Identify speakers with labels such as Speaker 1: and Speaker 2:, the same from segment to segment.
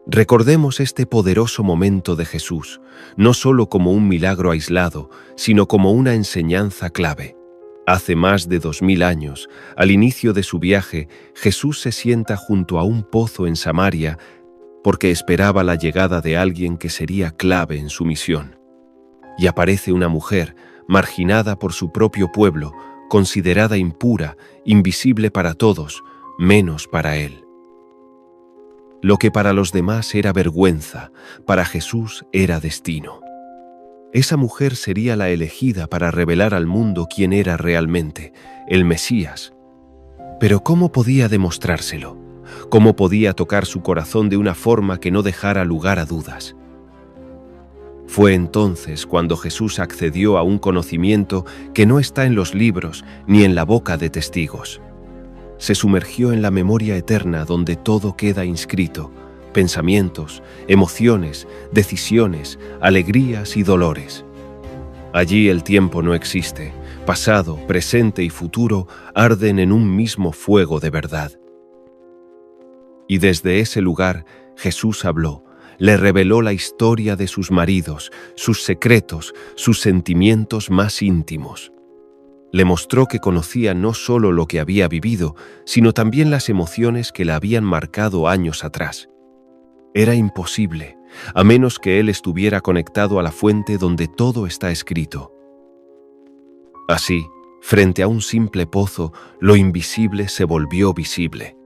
Speaker 1: Recordemos este poderoso momento de Jesús, no solo como un milagro aislado, sino como una enseñanza clave. Hace más de 2000 años, al inicio de su viaje, Jesús se sienta junto a un pozo en Samaria porque esperaba la llegada de alguien que sería clave en su misión. Y aparece una mujer, marginada por su propio pueblo, considerada impura, invisible para todos, menos para él. Lo que para los demás era vergüenza, para Jesús era destino. Esa mujer sería la elegida para revelar al mundo quién era realmente, el Mesías. Pero ¿cómo podía demostrárselo? ¿Cómo podía tocar su corazón de una forma que no dejara lugar a dudas? Fue entonces cuando Jesús accedió a un conocimiento que no está en los libros ni en la boca de testigos. Se sumergió en la memoria eterna donde todo queda inscrito: pensamientos, emociones, decisiones, alegrías y dolores. Allí el tiempo no existe, pasado, presente y futuro arden en un mismo fuego de verdad. Y desde ese lugar Jesús habló, le reveló la historia de sus maridos, sus secretos, sus sentimientos más íntimos. Le mostró que conocía no solo lo que había vivido, sino también las emociones que la habían marcado años atrás. Era imposible, a menos que él estuviera conectado a la fuente donde todo está escrito. Así, frente a un simple pozo, lo invisible se volvió visible.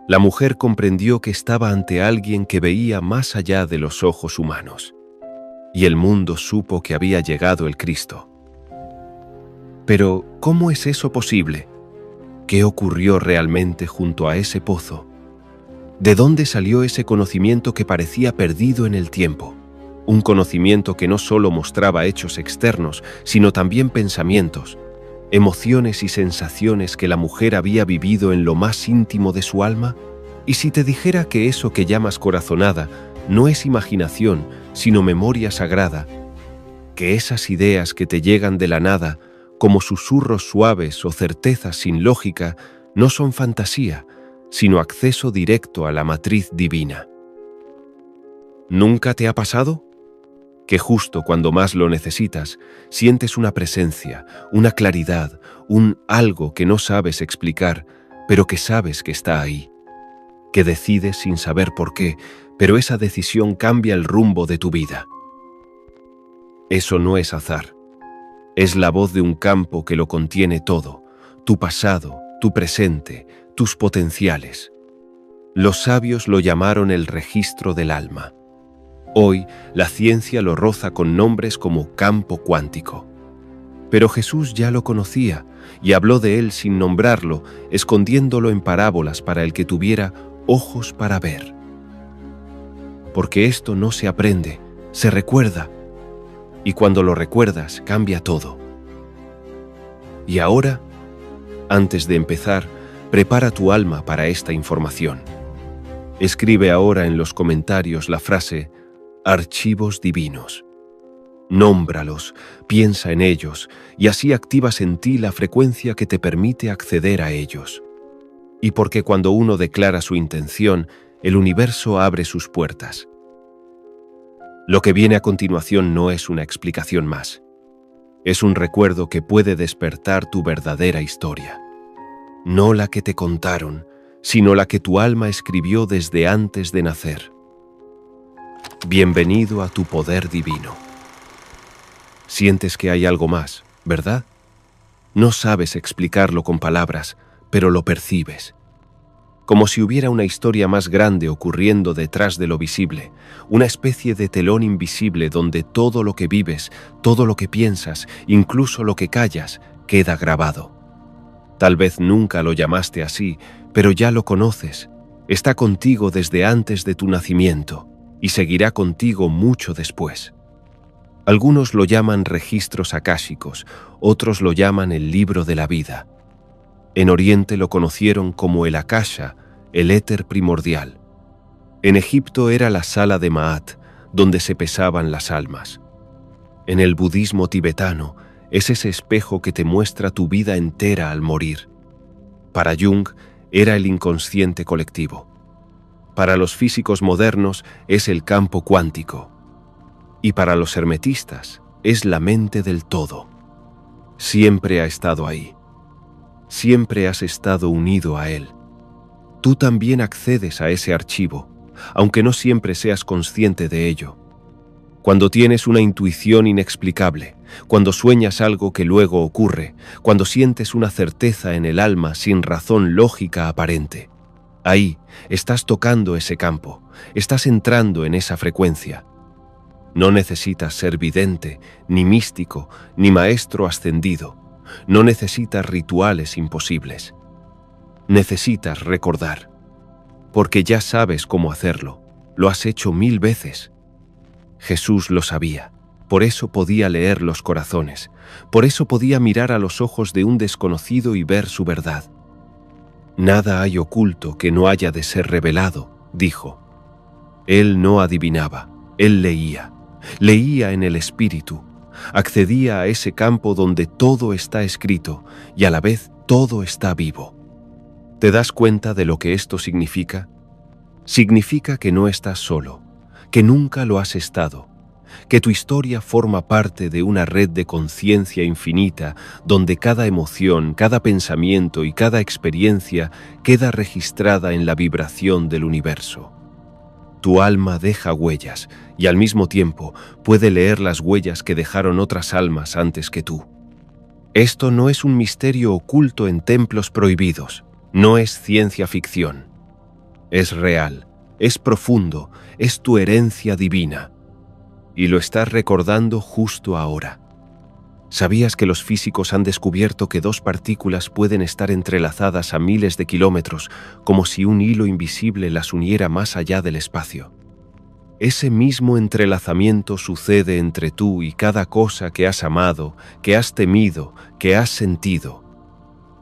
Speaker 1: La mujer comprendió que estaba ante alguien que veía más allá de los ojos humanos. Y el mundo supo que había llegado el Cristo. Pero, ¿cómo es eso posible? ¿Qué ocurrió realmente junto a ese pozo? ¿De dónde salió ese conocimiento que parecía perdido en el tiempo? Un conocimiento que no solo mostraba hechos externos, sino también pensamientos, emociones y sensaciones que la mujer había vivido en lo más íntimo de su alma. ¿Y si te dijera que eso que llamas corazonada no es imaginación, sino memoria sagrada? Que esas ideas que te llegan de la nada, como susurros suaves o certezas sin lógica, no son fantasía, sino acceso directo a la matriz divina. ¿Nunca te ha pasado? Que justo cuando más lo necesitas, sientes una presencia, una claridad, un algo que no sabes explicar, pero que sabes que está ahí. Que decides sin saber por qué, pero esa decisión cambia el rumbo de tu vida. Eso no es azar. Es la voz de un campo que lo contiene todo: tu pasado, tu presente, tus potenciales. Los sabios lo llamaron el registro del alma. Hoy, la ciencia lo roza con nombres como campo cuántico. Pero Jesús ya lo conocía y habló de él sin nombrarlo, escondiéndolo en parábolas para el que tuviera ojos para ver. Porque esto no se aprende, se recuerda. Y cuando lo recuerdas, cambia todo. Y ahora, antes de empezar, prepara tu alma para esta información. Escribe ahora en los comentarios la frase «Archivos divinos». Nómbralos, piensa en ellos, y así activas en ti la frecuencia que te permite acceder a ellos. Y porque cuando uno declara su intención, el universo abre sus puertas. Lo que viene a continuación no es una explicación más. Es un recuerdo que puede despertar tu verdadera historia. No la que te contaron, sino la que tu alma escribió desde antes de nacer. Bienvenido a tu poder divino. Sientes que hay algo más, ¿verdad? No sabes explicarlo con palabras, pero lo percibes. Como si hubiera una historia más grande ocurriendo detrás de lo visible, una especie de telón invisible donde todo lo que vives, todo lo que piensas, incluso lo que callas, queda grabado. Tal vez nunca lo llamaste así, pero ya lo conoces. Está contigo desde antes de tu nacimiento y seguirá contigo mucho después. Algunos lo llaman registros akáshicos, otros lo llaman el libro de la vida. En Oriente lo conocieron como el Akasha, el éter primordial. En Egipto era la sala de Ma'at, donde se pesaban las almas. En el budismo tibetano es ese espejo que te muestra tu vida entera al morir. Para Jung era el inconsciente colectivo. Para los físicos modernos es el campo cuántico. Y para los hermetistas es la mente del todo. Siempre ha estado ahí. Siempre has estado unido a él. Tú también accedes a ese archivo, aunque no siempre seas consciente de ello. Cuando tienes una intuición inexplicable, cuando sueñas algo que luego ocurre, cuando sientes una certeza en el alma sin razón lógica aparente. Ahí estás tocando ese campo, estás entrando en esa frecuencia. No necesitas ser vidente, ni místico, ni maestro ascendido. No necesitas rituales imposibles. Necesitas recordar, porque ya sabes cómo hacerlo. Lo has hecho 1000 veces. Jesús lo sabía, por eso podía leer los corazones, por eso podía mirar a los ojos de un desconocido y ver su verdad. Nada hay oculto que no haya de ser revelado, dijo. Él no adivinaba, él leía en el espíritu, accedía a ese campo donde todo está escrito y a la vez todo está vivo. ¿Te das cuenta de lo que esto significa? Significa que no estás solo, que nunca lo has estado, que tu historia forma parte de una red de conciencia infinita donde cada emoción, cada pensamiento y cada experiencia queda registrada en la vibración del universo. Tu alma deja huellas y al mismo tiempo puede leer las huellas que dejaron otras almas antes que tú. Esto no es un misterio oculto en templos prohibidos, no es ciencia ficción. Es real, es profundo, es tu herencia divina. Y lo estás recordando justo ahora. ¿Sabías que los físicos han descubierto que 2 partículas pueden estar entrelazadas a miles de kilómetros, como si un hilo invisible las uniera más allá del espacio? Ese mismo entrelazamiento sucede entre tú y cada cosa que has amado, que has temido, que has sentido.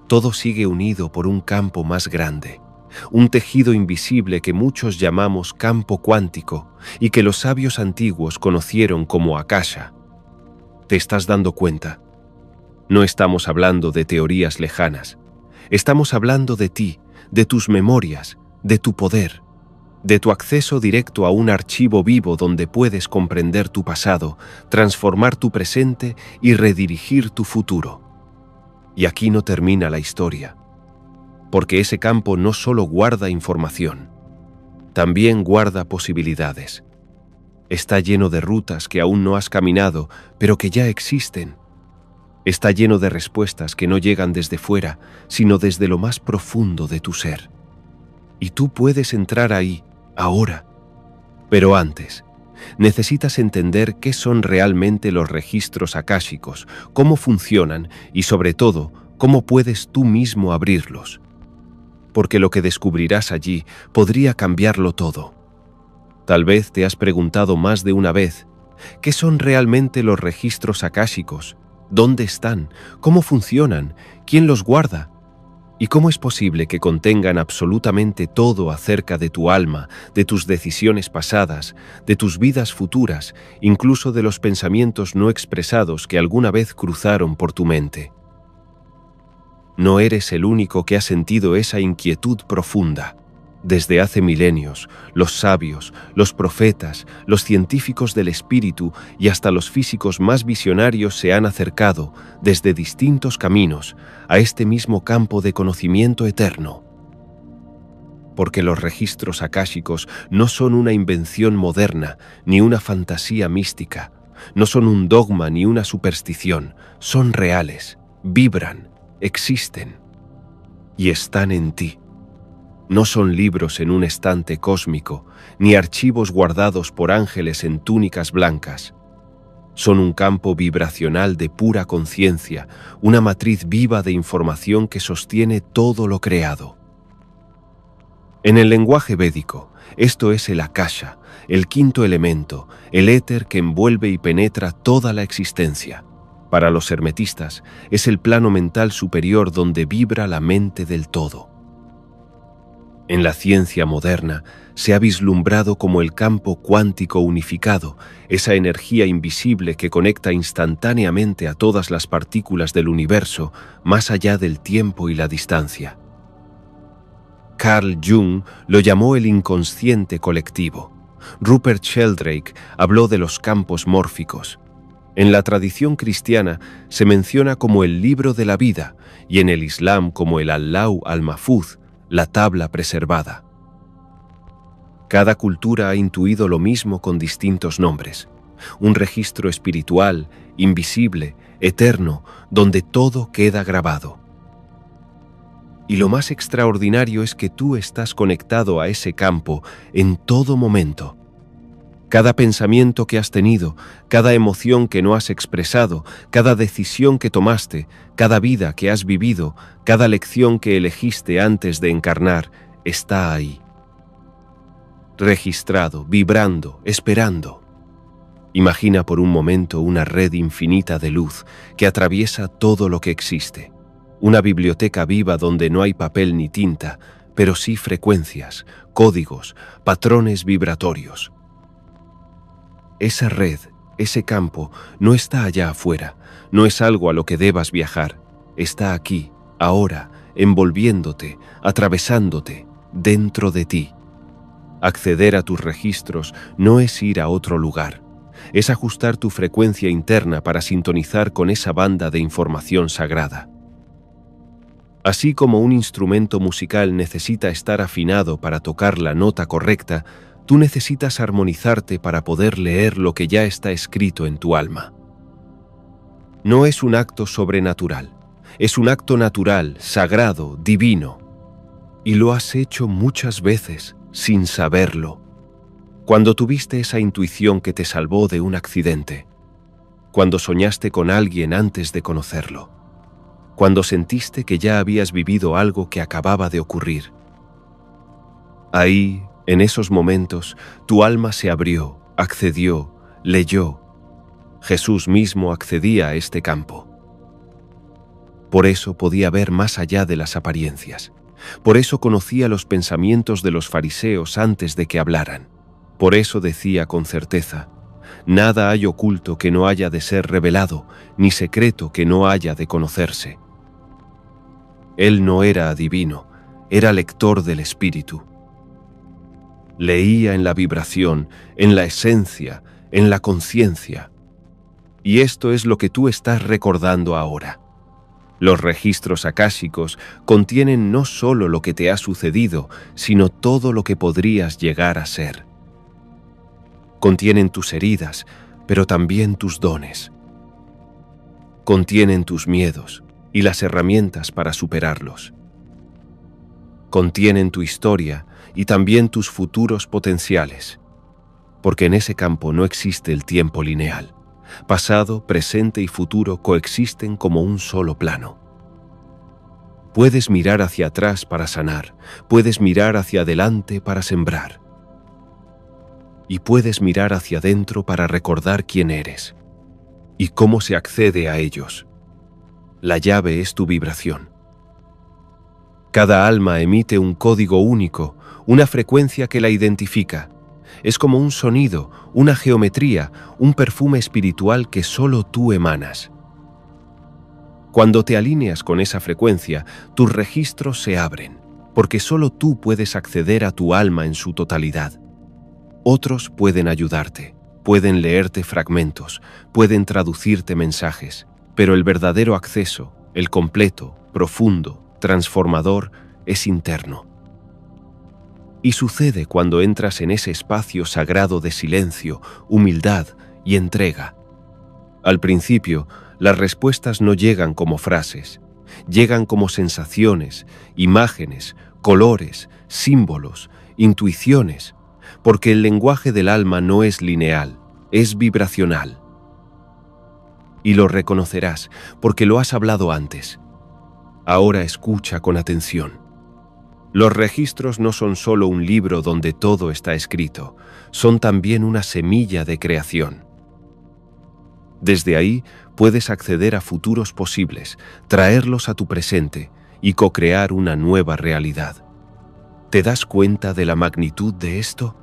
Speaker 1: Todo sigue unido por un campo más grande, un tejido invisible que muchos llamamos campo cuántico y que los sabios antiguos conocieron como Akasha. ¿Te estás dando cuenta? No estamos hablando de teorías lejanas. Estamos hablando de ti, de tus memorias, de tu poder, de tu acceso directo a un archivo vivo donde puedes comprender tu pasado, transformar tu presente y redirigir tu futuro. Y aquí no termina la historia, porque ese campo no solo guarda información, también guarda posibilidades. Está lleno de rutas que aún no has caminado, pero que ya existen. Está lleno de respuestas que no llegan desde fuera, sino desde lo más profundo de tu ser. Y tú puedes entrar ahí, ahora. Pero antes, necesitas entender qué son realmente los registros akáshicos, cómo funcionan y, sobre todo, cómo puedes tú mismo abrirlos. Porque lo que descubrirás allí podría cambiarlo todo. Tal vez te has preguntado más de una vez, ¿qué son realmente los registros akáshicos? ¿Dónde están? ¿Cómo funcionan? ¿Quién los guarda? ¿Y cómo es posible que contengan absolutamente todo acerca de tu alma, de tus decisiones pasadas, de tus vidas futuras, incluso de los pensamientos no expresados que alguna vez cruzaron por tu mente? No eres el único que ha sentido esa inquietud profunda. Desde hace milenios, los sabios, los profetas, los científicos del espíritu y hasta los físicos más visionarios se han acercado, desde distintos caminos, a este mismo campo de conocimiento eterno. Porque los registros akáshicos no son una invención moderna ni una fantasía mística, no son un dogma ni una superstición, son reales, vibran, existen y están en ti. No son libros en un estante cósmico, ni archivos guardados por ángeles en túnicas blancas. Son un campo vibracional de pura conciencia, una matriz viva de información que sostiene todo lo creado. En el lenguaje védico, esto es el Akasha, el quinto elemento, el éter que envuelve y penetra toda la existencia. Para los hermetistas, es el plano mental superior donde vibra la mente del todo. En la ciencia moderna se ha vislumbrado como el campo cuántico unificado, esa energía invisible que conecta instantáneamente a todas las partículas del universo más allá del tiempo y la distancia. Carl Jung lo llamó el inconsciente colectivo. Rupert Sheldrake habló de los campos mórficos. En la tradición cristiana se menciona como el libro de la vida y en el Islam como el Allahu al-Mahfuz, la tabla preservada. Cada cultura ha intuido lo mismo con distintos nombres. Un registro espiritual, invisible, eterno, donde todo queda grabado. Y lo más extraordinario es que tú estás conectado a ese campo en todo momento. Cada pensamiento que has tenido, cada emoción que no has expresado, cada decisión que tomaste, cada vida que has vivido, cada lección que elegiste antes de encarnar, está ahí. Registrado, vibrando, esperando. Imagina por un momento una red infinita de luz que atraviesa todo lo que existe. Una biblioteca viva donde no hay papel ni tinta, pero sí frecuencias, códigos, patrones vibratorios. Esa red, ese campo, no está allá afuera, no es algo a lo que debas viajar. Está aquí, ahora, envolviéndote, atravesándote, dentro de ti. Acceder a tus registros no es ir a otro lugar. Es ajustar tu frecuencia interna para sintonizar con esa banda de información sagrada. Así como un instrumento musical necesita estar afinado para tocar la nota correcta, tú necesitas armonizarte para poder leer lo que ya está escrito en tu alma. No es un acto sobrenatural, es un acto natural, sagrado, divino. Y lo has hecho muchas veces sin saberlo. Cuando tuviste esa intuición que te salvó de un accidente, cuando soñaste con alguien antes de conocerlo, cuando sentiste que ya habías vivido algo que acababa de ocurrir. Ahí, en esos momentos, tu alma se abrió, accedió, leyó. Jesús mismo accedía a este campo. Por eso podía ver más allá de las apariencias. Por eso conocía los pensamientos de los fariseos antes de que hablaran. Por eso decía con certeza: nada hay oculto que no haya de ser revelado, ni secreto que no haya de conocerse. Él no era adivino, era lector del espíritu. Leía en la vibración, en la esencia, en la conciencia. Y esto es lo que tú estás recordando ahora. Los registros akáshicos contienen no solo lo que te ha sucedido, sino todo lo que podrías llegar a ser. Contienen tus heridas, pero también tus dones. Contienen tus miedos y las herramientas para superarlos. Contienen tu historia y también tus futuros potenciales, porque en ese campo no existe el tiempo lineal. Pasado, presente y futuro coexisten como un solo plano. Puedes mirar hacia atrás para sanar, puedes mirar hacia adelante para sembrar. Y puedes mirar hacia adentro para recordar quién eres y cómo se accede a ellos. La llave es tu vibración. Cada alma emite un código único, una frecuencia que la identifica. Es como un sonido, una geometría, un perfume espiritual que solo tú emanas. Cuando te alineas con esa frecuencia, tus registros se abren, porque solo tú puedes acceder a tu alma en su totalidad. Otros pueden ayudarte, pueden leerte fragmentos, pueden traducirte mensajes, pero el verdadero acceso, el completo, profundo, transformador, es interno. Y sucede cuando entras en ese espacio sagrado de silencio, humildad y entrega. Al principio, las respuestas no llegan como frases, llegan como sensaciones, imágenes, colores, símbolos, intuiciones, porque el lenguaje del alma no es lineal, es vibracional. Y lo reconocerás porque lo has hablado antes. Ahora escucha con atención. Los registros no son solo un libro donde todo está escrito, son también una semilla de creación. Desde ahí puedes acceder a futuros posibles, traerlos a tu presente y co-crear una nueva realidad. ¿Te das cuenta de la magnitud de esto?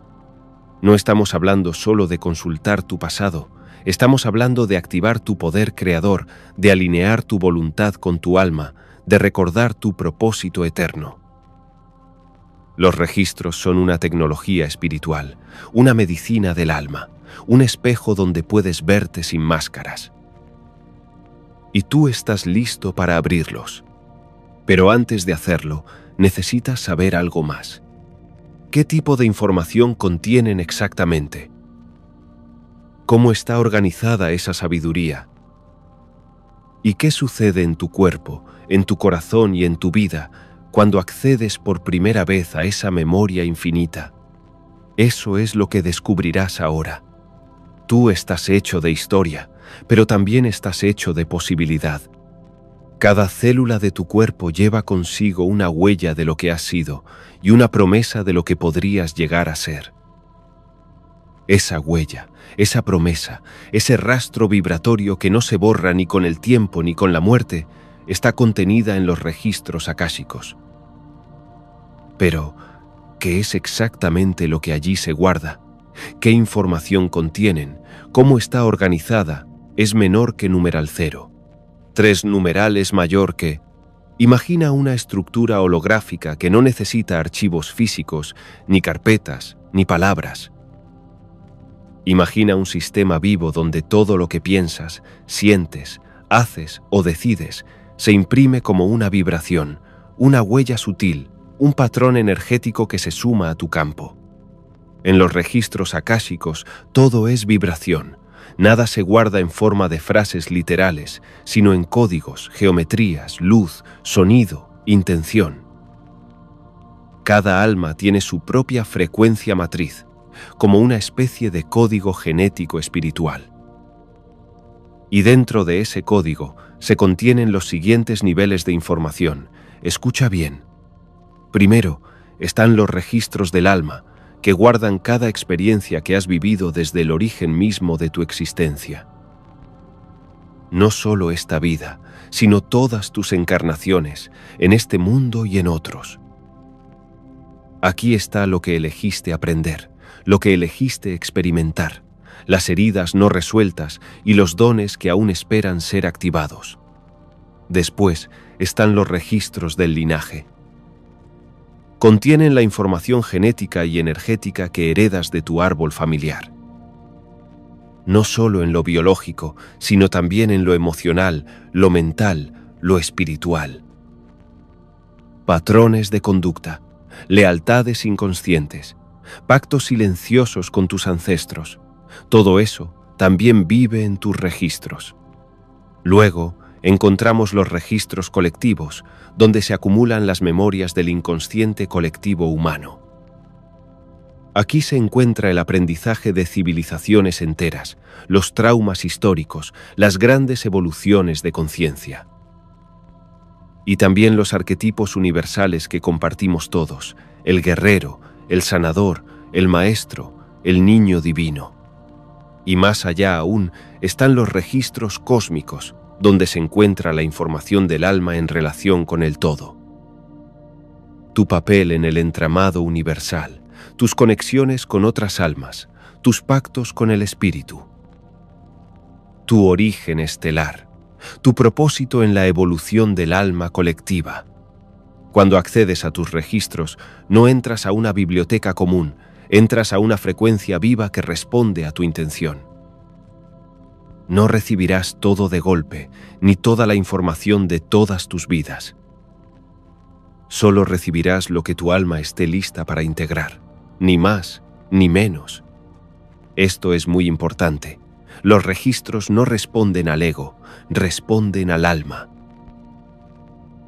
Speaker 1: No estamos hablando solo de consultar tu pasado, estamos hablando de activar tu poder creador, de alinear tu voluntad con tu alma, de recordar tu propósito eterno. Los registros son una tecnología espiritual, una medicina del alma, un espejo donde puedes verte sin máscaras. Y tú estás listo para abrirlos. Pero antes de hacerlo, necesitas saber algo más. ¿Qué tipo de información contienen exactamente? ¿Cómo está organizada esa sabiduría? ¿Y qué sucede en tu cuerpo, en tu corazón y en tu vida cuando accedes por primera vez a esa memoria infinita? Eso es lo que descubrirás ahora. Tú estás hecho de historia, pero también estás hecho de posibilidad. Cada célula de tu cuerpo lleva consigo una huella de lo que has sido y una promesa de lo que podrías llegar a ser. Esa huella, esa promesa, ese rastro vibratorio que no se borra ni con el tiempo ni con la muerte, está contenida en los registros akáshicos. Pero, ¿qué es exactamente lo que allí se guarda? ¿Qué información contienen? ¿Cómo está organizada? Es menor que numeral 0. 3 numeral es mayor que... Imagina una estructura holográfica que no necesita archivos físicos, ni carpetas, ni palabras. Imagina un sistema vivo donde todo lo que piensas, sientes, haces o decides se imprime como una vibración, una huella sutil, un patrón energético que se suma a tu campo. En los registros akáshicos todo es vibración. Nada se guarda en forma de frases literales, sino en códigos, geometrías, luz, sonido, intención. Cada alma tiene su propia frecuencia matriz, como una especie de código genético espiritual. Y dentro de ese código se contienen los siguientes niveles de información. Escucha bien. Primero, están los registros del alma, que guardan cada experiencia que has vivido desde el origen mismo de tu existencia. No solo esta vida, sino todas tus encarnaciones, en este mundo y en otros. Aquí está lo que elegiste aprender, lo que elegiste experimentar, las heridas no resueltas y los dones que aún esperan ser activados. Después están los registros del linaje. Contienen la información genética y energética que heredas de tu árbol familiar. No solo en lo biológico, sino también en lo emocional, lo mental, lo espiritual. Patrones de conducta, lealtades inconscientes, pactos silenciosos con tus ancestros. Todo eso también vive en tus registros. Luego, encontramos los registros colectivos, donde se acumulan las memorias del inconsciente colectivo humano. Aquí se encuentra el aprendizaje de civilizaciones enteras, los traumas históricos, las grandes evoluciones de conciencia. Y también los arquetipos universales que compartimos todos, el guerrero, el sanador, el maestro, el niño divino. Y más allá aún están los registros cósmicos, donde se encuentra la información del alma en relación con el todo. Tu papel en el entramado universal, tus conexiones con otras almas, tus pactos con el espíritu. Tu origen estelar, tu propósito en la evolución del alma colectiva. Cuando accedes a tus registros, no entras a una biblioteca común, entras a una frecuencia viva que responde a tu intención. No recibirás todo de golpe, ni toda la información de todas tus vidas. Solo recibirás lo que tu alma esté lista para integrar, ni más, ni menos. Esto es muy importante. Los registros no responden al ego, responden al alma.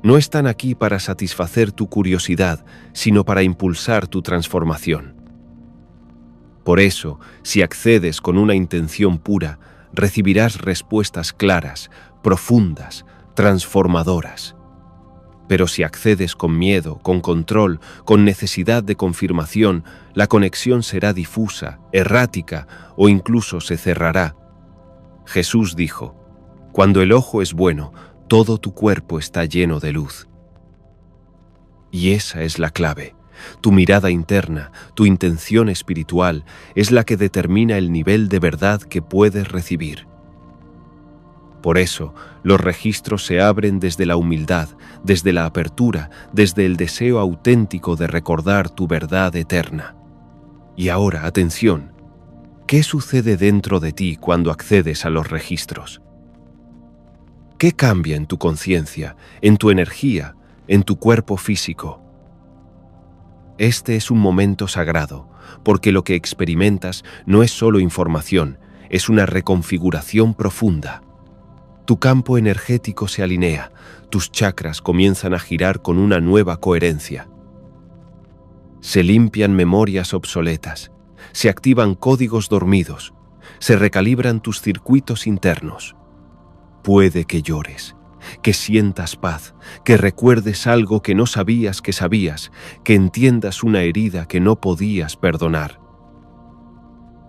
Speaker 1: No están aquí para satisfacer tu curiosidad, sino para impulsar tu transformación. Por eso, si accedes con una intención pura, recibirás respuestas claras, profundas, transformadoras. Pero si accedes con miedo, con control, con necesidad de confirmación, la conexión será difusa, errática o incluso se cerrará. Jesús dijo: cuando el ojo es bueno, todo tu cuerpo está lleno de luz. Y esa es la clave. Tu mirada interna, tu intención espiritual, es la que determina el nivel de verdad que puedes recibir. Por eso, los registros se abren desde la humildad, desde la apertura, desde el deseo auténtico de recordar tu verdad eterna. Y ahora, atención, ¿qué sucede dentro de ti cuando accedes a los registros? ¿Qué cambia en tu conciencia, en tu energía, en tu cuerpo físico? Este es un momento sagrado, porque lo que experimentas no es solo información, es una reconfiguración profunda. Tu campo energético se alinea, tus chakras comienzan a girar con una nueva coherencia. Se limpian memorias obsoletas, se activan códigos dormidos, se recalibran tus circuitos internos. Puede que llores, que sientas paz, que recuerdes algo que no sabías que sabías, que entiendas una herida que no podías perdonar.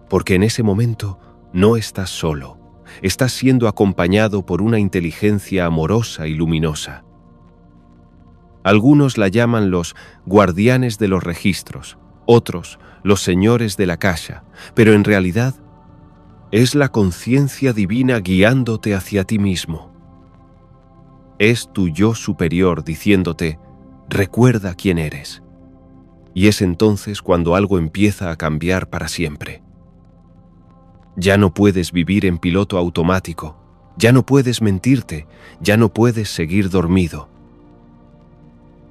Speaker 1: Porque en ese momento no estás solo. Estás siendo acompañado por una inteligencia amorosa y luminosa. Algunos la llaman los guardianes de los registros, otros los señores de la Akasha, pero en realidad es la conciencia divina guiándote hacia ti mismo. Es tu yo superior diciéndote, recuerda quién eres. Y es entonces cuando algo empieza a cambiar para siempre. Ya no puedes vivir en piloto automático, ya no puedes mentirte, ya no puedes seguir dormido.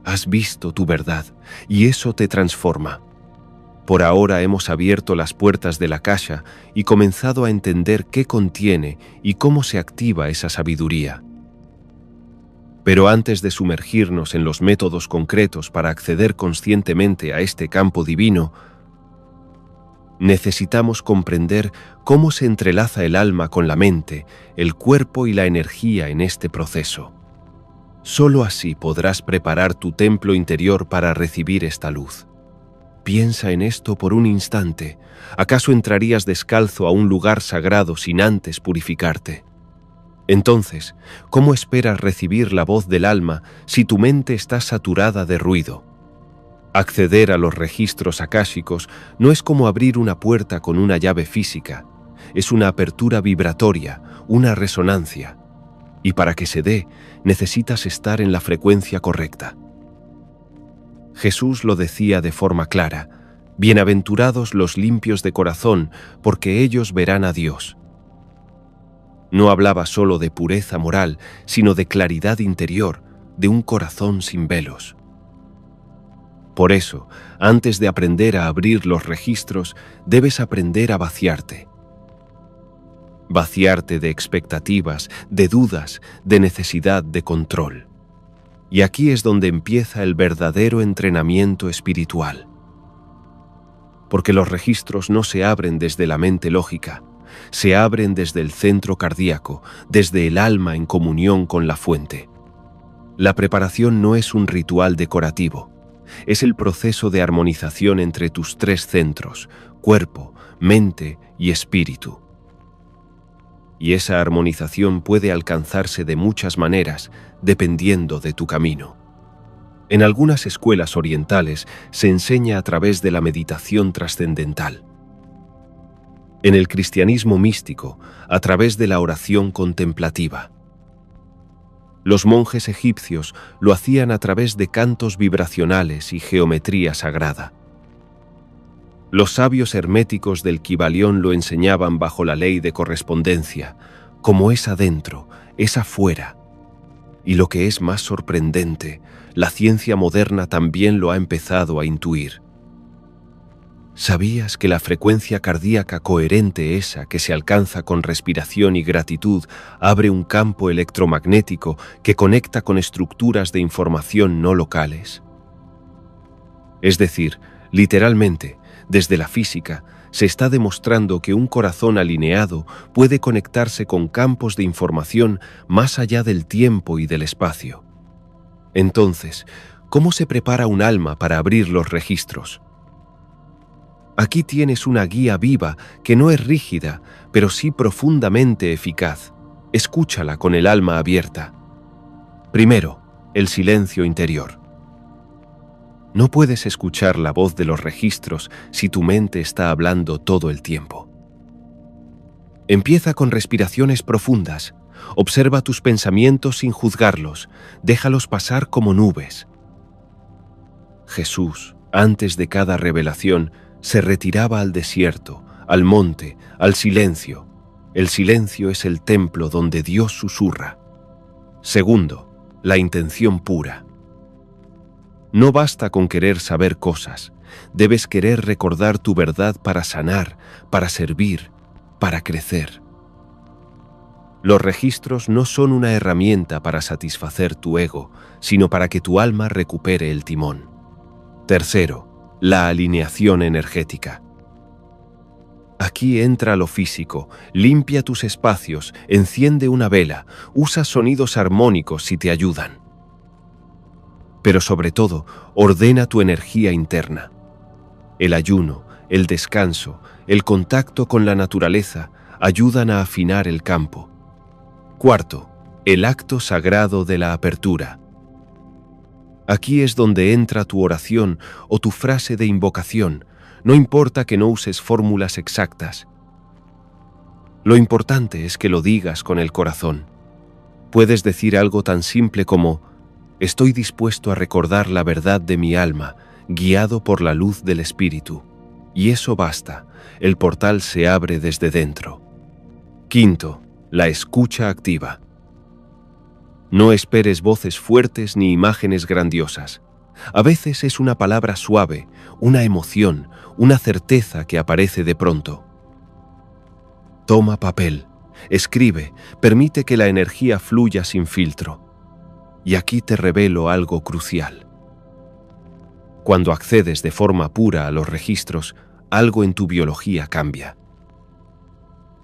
Speaker 1: Has visto tu verdad y eso te transforma. Por ahora hemos abierto las puertas de la Akasha y comenzado a entender qué contiene y cómo se activa esa sabiduría. Pero antes de sumergirnos en los métodos concretos para acceder conscientemente a este campo divino, necesitamos comprender cómo se entrelaza el alma con la mente, el cuerpo y la energía en este proceso. Solo así podrás preparar tu templo interior para recibir esta luz. Piensa en esto por un instante. ¿Acaso entrarías descalzo a un lugar sagrado sin antes purificarte? Entonces, ¿cómo esperas recibir la voz del alma si tu mente está saturada de ruido? Acceder a los registros akáshicos no es como abrir una puerta con una llave física, es una apertura vibratoria, una resonancia. Y para que se dé, necesitas estar en la frecuencia correcta. Jesús lo decía de forma clara, bienaventurados los limpios de corazón, porque ellos verán a Dios. No hablaba solo de pureza moral, sino de claridad interior, de un corazón sin velos. Por eso, antes de aprender a abrir los registros, debes aprender a vaciarte. Vaciarte de expectativas, de dudas, de necesidad de control. Y aquí es donde empieza el verdadero entrenamiento espiritual. Porque los registros no se abren desde la mente lógica, se abren desde el centro cardíaco, desde el alma en comunión con la fuente. La preparación no es un ritual decorativo, es el proceso de armonización entre tus tres centros, cuerpo, mente y espíritu. Y esa armonización puede alcanzarse de muchas maneras, dependiendo de tu camino. En algunas escuelas orientales se enseña a través de la meditación trascendental. En el cristianismo místico, a través de la oración contemplativa. Los monjes egipcios lo hacían a través de cantos vibracionales y geometría sagrada. Los sabios herméticos del Kybalión lo enseñaban bajo la ley de correspondencia, como es adentro, es afuera. Y lo que es más sorprendente, la ciencia moderna también lo ha empezado a intuir. ¿Sabías que la frecuencia cardíaca coherente, esa que se alcanza con respiración y gratitud, abre un campo electromagnético que conecta con estructuras de información no locales? Es decir, literalmente, desde la física, se está demostrando que un corazón alineado puede conectarse con campos de información más allá del tiempo y del espacio. Entonces, ¿cómo se prepara un alma para abrir los registros? Aquí tienes una guía viva que no es rígida, pero sí profundamente eficaz. Escúchala con el alma abierta. Primero, el silencio interior. No puedes escuchar la voz de los registros si tu mente está hablando todo el tiempo. Empieza con respiraciones profundas. Observa tus pensamientos sin juzgarlos, déjalos pasar como nubes. Jesús, antes de cada revelación, se retiraba al desierto, al monte, al silencio. El silencio es el templo donde Dios susurra. Segundo, la intención pura. No basta con querer saber cosas, debes querer recordar tu verdad para sanar, para servir, para crecer. Los registros no son una herramienta para satisfacer tu ego, sino para que tu alma recupere el timón. Tercero, la alineación energética. Aquí entra lo físico, limpia tus espacios, enciende una vela, usa sonidos armónicos si te ayudan. Pero sobre todo, ordena tu energía interna. El ayuno, el descanso, el contacto con la naturaleza ayudan a afinar el campo. Cuarto, el acto sagrado de la apertura. Aquí es donde entra tu oración o tu frase de invocación. No importa que no uses fórmulas exactas. Lo importante es que lo digas con el corazón. Puedes decir algo tan simple como: estoy dispuesto a recordar la verdad de mi alma, guiado por la luz del Espíritu. Y eso basta, el portal se abre desde dentro. Quinto, la escucha activa. No esperes voces fuertes ni imágenes grandiosas. A veces es una palabra suave, una emoción, una certeza que aparece de pronto. Toma papel, escribe, permite que la energía fluya sin filtro. Y aquí te revelo algo crucial. Cuando accedes de forma pura a los registros, algo en tu biología cambia.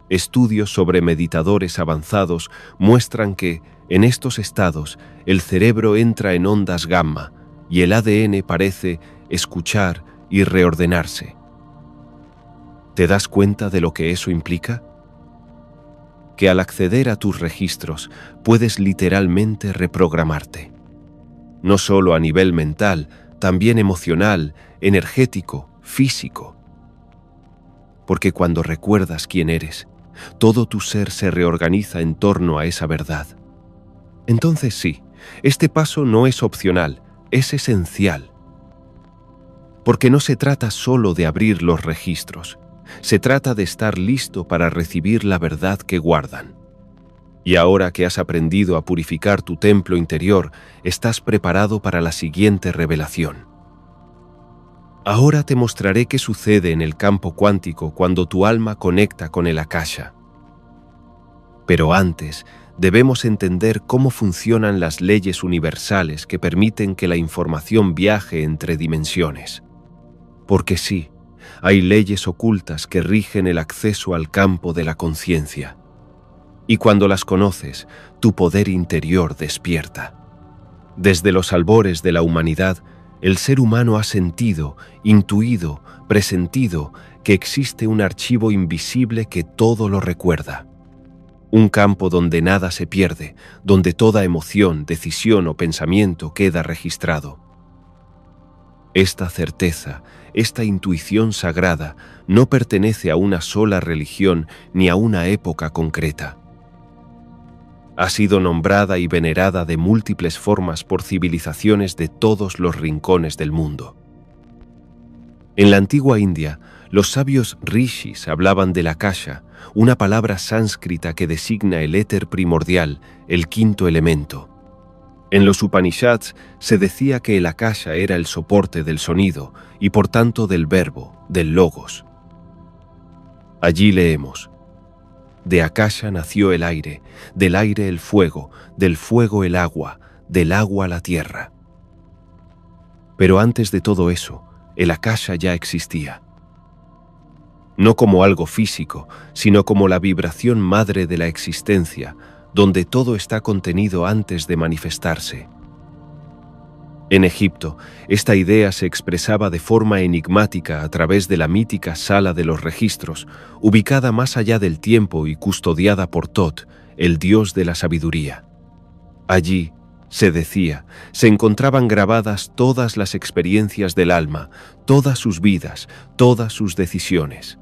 Speaker 1: Estudios sobre meditadores avanzados muestran que, en estos estados, el cerebro entra en ondas gamma y el ADN parece escuchar y reordenarse. ¿Te das cuenta de lo que eso implica? Que al acceder a tus registros puedes literalmente reprogramarte. No solo a nivel mental, también emocional, energético, físico. Porque cuando recuerdas quién eres, todo tu ser se reorganiza en torno a esa verdad. Entonces sí, este paso no es opcional, es esencial. Porque no se trata solo de abrir los registros, se trata de estar listo para recibir la verdad que guardan. Y ahora que has aprendido a purificar tu templo interior, estás preparado para la siguiente revelación. Ahora te mostraré qué sucede en el campo cuántico cuando tu alma conecta con el Akasha. Pero antes, debemos entender cómo funcionan las leyes universales que permiten que la información viaje entre dimensiones. Porque sí, hay leyes ocultas que rigen el acceso al campo de la conciencia. Y cuando las conoces, tu poder interior despierta. Desde los albores de la humanidad, el ser humano ha sentido, intuido, presentido que existe un archivo invisible que todo lo recuerda. Un campo donde nada se pierde, donde toda emoción, decisión o pensamiento queda registrado. Esta certeza, esta intuición sagrada, no pertenece a una sola religión ni a una época concreta. Ha sido nombrada y venerada de múltiples formas por civilizaciones de todos los rincones del mundo. En la antigua India, los sabios rishis hablaban del Akasha, una palabra sánscrita que designa el éter primordial, el quinto elemento. En los Upanishads se decía que el Akasha era el soporte del sonido y por tanto del verbo, del logos. Allí leemos: de Akasha nació el aire, del aire el fuego, del fuego el agua, del agua la tierra. Pero antes de todo eso, el Akasha ya existía. No como algo físico, sino como la vibración madre de la existencia, donde todo está contenido antes de manifestarse. En Egipto, esta idea se expresaba de forma enigmática a través de la mítica Sala de los Registros, ubicada más allá del tiempo y custodiada por Tot, el dios de la sabiduría. Allí, se decía, se encontraban grabadas todas las experiencias del alma, todas sus vidas, todas sus decisiones.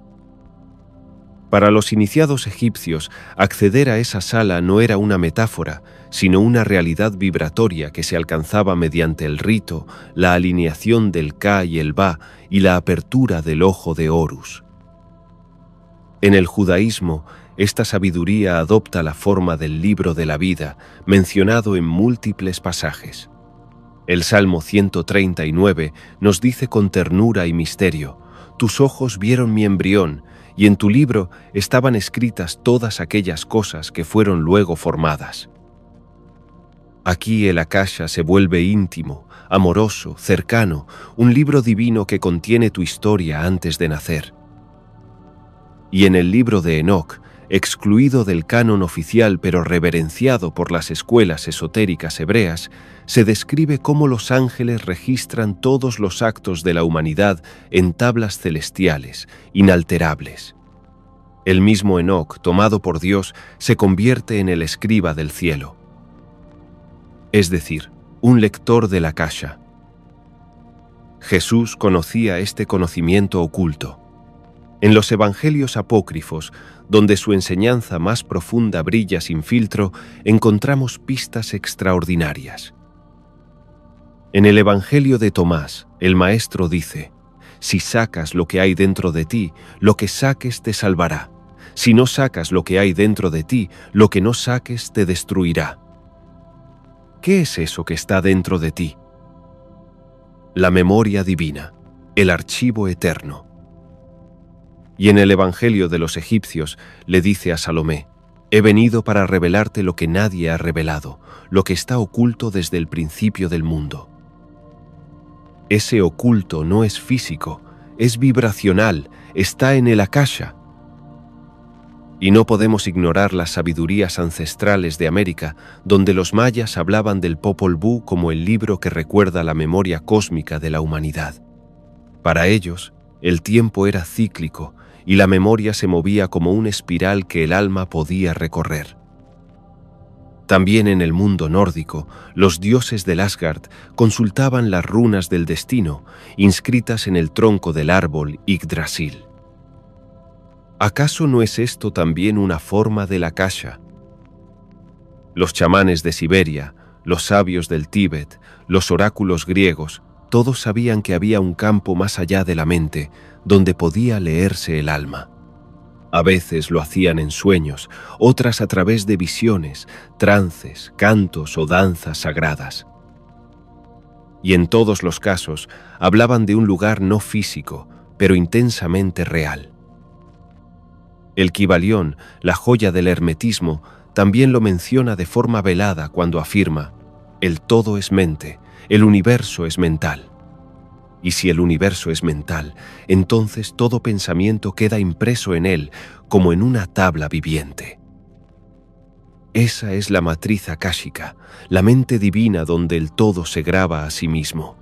Speaker 1: Para los iniciados egipcios, acceder a esa sala no era una metáfora, sino una realidad vibratoria que se alcanzaba mediante el rito, la alineación del Ka y el Ba y la apertura del ojo de Horus. En el judaísmo, esta sabiduría adopta la forma del libro de la vida, mencionado en múltiples pasajes. El Salmo 139 nos dice con ternura y misterio: «Tus ojos vieron mi embrión, y en tu libro estaban escritas todas aquellas cosas que fueron luego formadas». Aquí el Akasha se vuelve íntimo, amoroso, cercano, un libro divino que contiene tu historia antes de nacer. Y en el libro de Enoc, excluido del canon oficial pero reverenciado por las escuelas esotéricas hebreas, se describe cómo los ángeles registran todos los actos de la humanidad en tablas celestiales, inalterables. El mismo Enoc, tomado por Dios, se convierte en el escriba del cielo, es decir, un lector del Akasha. Jesús conocía este conocimiento oculto. En los evangelios apócrifos, donde su enseñanza más profunda brilla sin filtro, encontramos pistas extraordinarias. En el Evangelio de Tomás, el Maestro dice: «Si sacas lo que hay dentro de ti, lo que saques te salvará. Si no sacas lo que hay dentro de ti, lo que no saques te destruirá». ¿Qué es eso que está dentro de ti? La memoria divina, el archivo eterno. Y en el Evangelio de los egipcios le dice a Salomé: «He venido para revelarte lo que nadie ha revelado, lo que está oculto desde el principio del mundo». Ese oculto no es físico, es vibracional, está en el Akasha. Y no podemos ignorar las sabidurías ancestrales de América, donde los mayas hablaban del Popol Vuh como el libro que recuerda la memoria cósmica de la humanidad. Para ellos, el tiempo era cíclico y la memoria se movía como una espiral que el alma podía recorrer. También en el mundo nórdico, los dioses del Asgard consultaban las runas del destino, inscritas en el tronco del árbol Yggdrasil. ¿Acaso no es esto también una forma del Akasha? Los chamanes de Siberia, los sabios del Tíbet, los oráculos griegos, todos sabían que había un campo más allá de la mente, donde podía leerse el alma. A veces lo hacían en sueños, otras a través de visiones, trances, cantos o danzas sagradas. Y en todos los casos hablaban de un lugar no físico, pero intensamente real. El Kybalión, la joya del hermetismo, también lo menciona de forma velada cuando afirma: «El todo es mente, el universo es mental». Y si el universo es mental, entonces todo pensamiento queda impreso en él como en una tabla viviente. Esa es la matriz akáshica, la mente divina donde el todo se graba a sí mismo.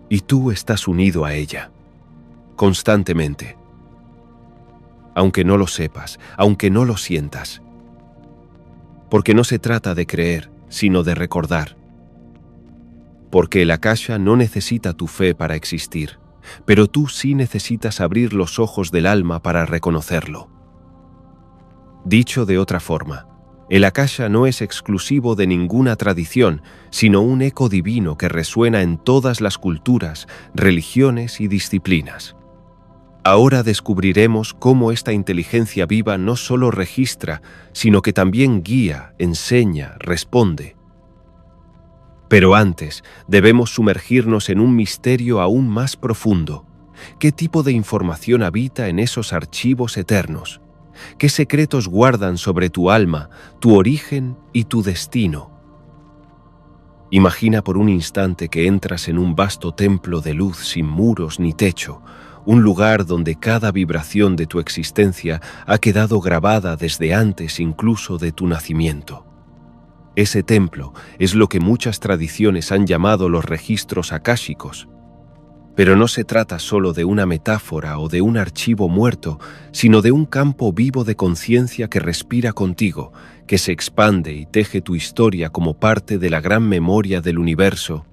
Speaker 1: Y tú estás unido a ella, constantemente. Aunque no lo sepas, aunque no lo sientas. Porque no se trata de creer, sino de recordar. Porque el Akasha no necesita tu fe para existir, pero tú sí necesitas abrir los ojos del alma para reconocerlo. Dicho de otra forma, el Akasha no es exclusivo de ninguna tradición, sino un eco divino que resuena en todas las culturas, religiones y disciplinas. Ahora descubriremos cómo esta inteligencia viva no solo registra, sino que también guía, enseña, responde. Pero antes, debemos sumergirnos en un misterio aún más profundo. ¿Qué tipo de información habita en esos archivos eternos? ¿Qué secretos guardan sobre tu alma, tu origen y tu destino? Imagina por un instante que entras en un vasto templo de luz sin muros ni techo, un lugar donde cada vibración de tu existencia ha quedado grabada desde antes incluso de tu nacimiento. Ese templo es lo que muchas tradiciones han llamado los registros akáshicos. Pero no se trata solo de una metáfora o de un archivo muerto, sino de un campo vivo de conciencia que respira contigo, que se expande y teje tu historia como parte de la gran memoria del universo.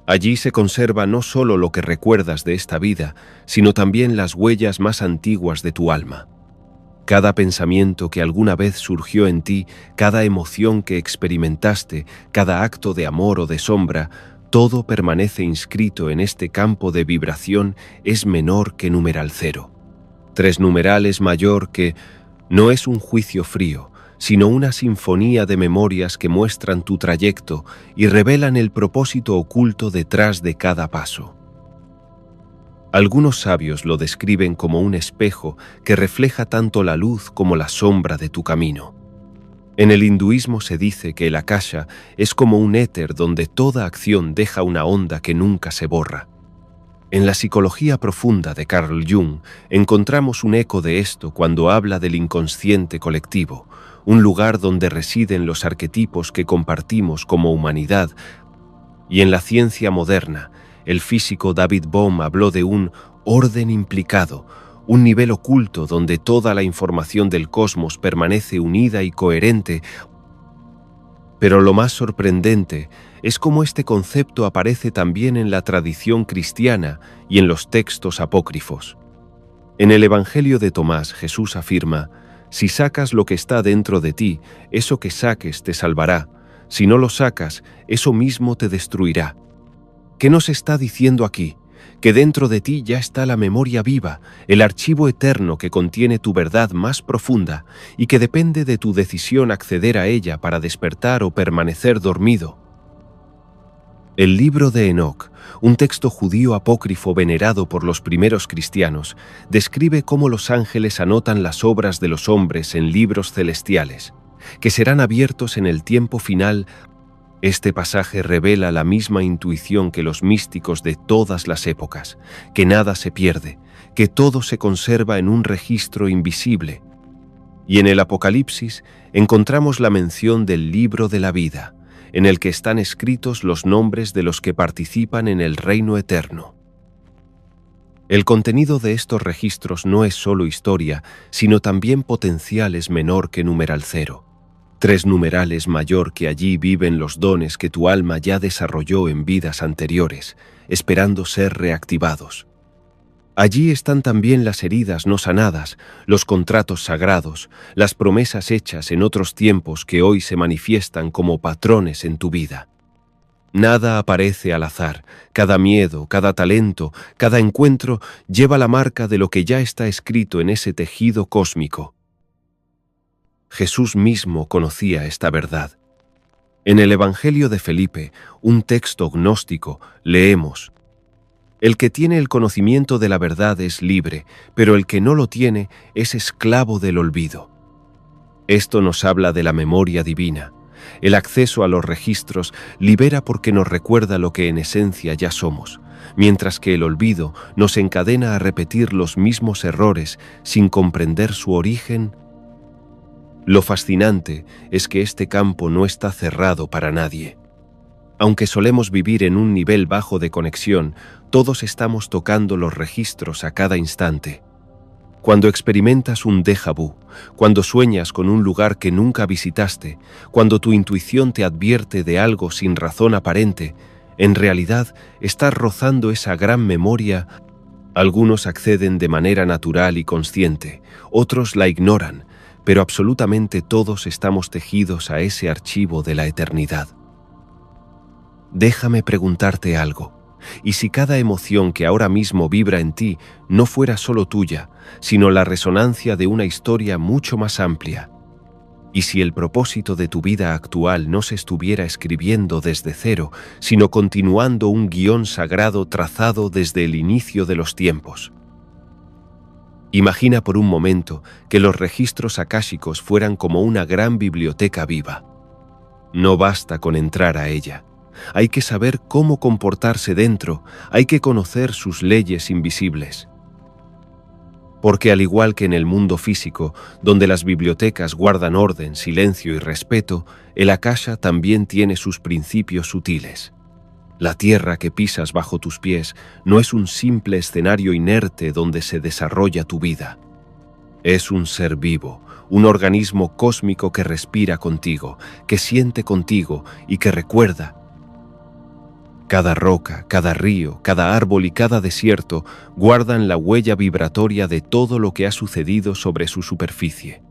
Speaker 1: Allí se conserva no solo lo que recuerdas de esta vida, sino también las huellas más antiguas de tu alma. Cada pensamiento que alguna vez surgió en ti, cada emoción que experimentaste, cada acto de amor o de sombra, todo permanece inscrito en este campo de vibración, es menor que numeral 0. 3 numeral es mayor que, no es un juicio frío, sino una sinfonía de memorias que muestran tu trayecto y revelan el propósito oculto detrás de cada paso. Algunos sabios lo describen como un espejo que refleja tanto la luz como la sombra de tu camino. En el hinduismo se dice que el akasha es como un éter donde toda acción deja una onda que nunca se borra. En la psicología profunda de Carl Jung encontramos un eco de esto cuando habla del inconsciente colectivo, un lugar donde residen los arquetipos que compartimos como humanidad. Y en la ciencia moderna, el físico David Bohm habló de un orden implicado, un nivel oculto donde toda la información del cosmos permanece unida y coherente. Pero lo más sorprendente es cómo este concepto aparece también en la tradición cristiana y en los textos apócrifos. En el Evangelio de Tomás, Jesús afirma: si sacas lo que está dentro de ti, eso que saques te salvará. Si no lo sacas, eso mismo te destruirá. ¿Qué nos está diciendo aquí? Que dentro de ti ya está la memoria viva, el archivo eterno que contiene tu verdad más profunda y que depende de tu decisión acceder a ella para despertar o permanecer dormido. El libro de Enoc, un texto judío apócrifo venerado por los primeros cristianos, describe cómo los ángeles anotan las obras de los hombres en libros celestiales, que serán abiertos en el tiempo final. Este pasaje revela la misma intuición que los místicos de todas las épocas, que nada se pierde, que todo se conserva en un registro invisible. Y en el Apocalipsis encontramos la mención del libro de la vida, en el que están escritos los nombres de los que participan en el reino eterno. El contenido de estos registros no es solo historia, sino también potenciales menor que numeral 0. 3 numerales mayor que allí viven los dones que tu alma ya desarrolló en vidas anteriores, esperando ser reactivados. Allí están también las heridas no sanadas, los contratos sagrados, las promesas hechas en otros tiempos que hoy se manifiestan como patrones en tu vida. Nada aparece al azar, cada miedo, cada talento, cada encuentro lleva la marca de lo que ya está escrito en ese tejido cósmico. Jesús mismo conocía esta verdad. En el Evangelio de Felipe, un texto gnóstico, leemos: el que tiene el conocimiento de la verdad es libre, pero el que no lo tiene es esclavo del olvido. Esto nos habla de la memoria divina. El acceso a los registros libera porque nos recuerda lo que en esencia ya somos, mientras que el olvido nos encadena a repetir los mismos errores sin comprender su origen. Lo fascinante es que este campo no está cerrado para nadie. Aunque solemos vivir en un nivel bajo de conexión, todos estamos tocando los registros a cada instante. Cuando experimentas un déjà vu, cuando sueñas con un lugar que nunca visitaste, cuando tu intuición te advierte de algo sin razón aparente, en realidad estás rozando esa gran memoria. Algunos acceden de manera natural y consciente, otros la ignoran, pero absolutamente todos estamos tejidos a ese archivo de la eternidad. Déjame preguntarte algo. ¿Y si cada emoción que ahora mismo vibra en ti no fuera solo tuya, sino la resonancia de una historia mucho más amplia? ¿Y si el propósito de tu vida actual no se estuviera escribiendo desde cero, sino continuando un guión sagrado trazado desde el inicio de los tiempos? Imagina por un momento que los registros akáshicos fueran como una gran biblioteca viva. No basta con entrar a ella. Hay que saber cómo comportarse dentro, hay que conocer sus leyes invisibles. Porque al igual que en el mundo físico, donde las bibliotecas guardan orden, silencio y respeto, el akasha también tiene sus principios sutiles. La tierra que pisas bajo tus pies no es un simple escenario inerte donde se desarrolla tu vida. Es un ser vivo, un organismo cósmico que respira contigo, que siente contigo y que recuerda. Cada roca, cada río, cada árbol y cada desierto guardan la huella vibratoria de todo lo que ha sucedido sobre su superficie.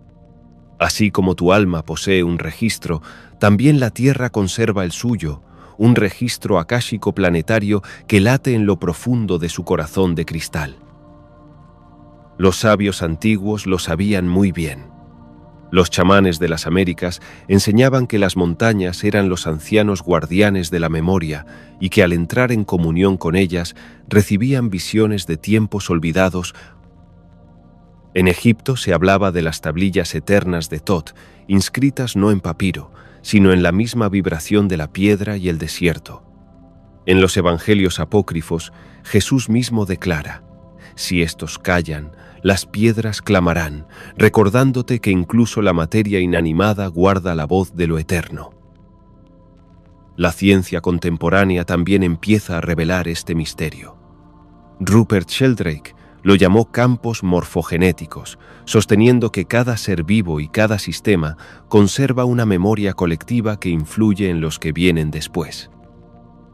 Speaker 1: Así como tu alma posee un registro, también la Tierra conserva el suyo, un registro akáshico planetario que late en lo profundo de su corazón de cristal. Los sabios antiguos lo sabían muy bien. Los chamanes de las Américas enseñaban que las montañas eran los ancianos guardianes de la memoria y que al entrar en comunión con ellas recibían visiones de tiempos olvidados. En Egipto se hablaba de las tablillas eternas de Tot, inscritas no en papiro, sino en la misma vibración de la piedra y el desierto. En los evangelios apócrifos, Jesús mismo declara: «Si estos callan, las piedras clamarán», recordándote que incluso la materia inanimada guarda la voz de lo eterno. La ciencia contemporánea también empieza a revelar este misterio. Rupert Sheldrake lo llamó campos morfogenéticos, sosteniendo que cada ser vivo y cada sistema conserva una memoria colectiva que influye en los que vienen después.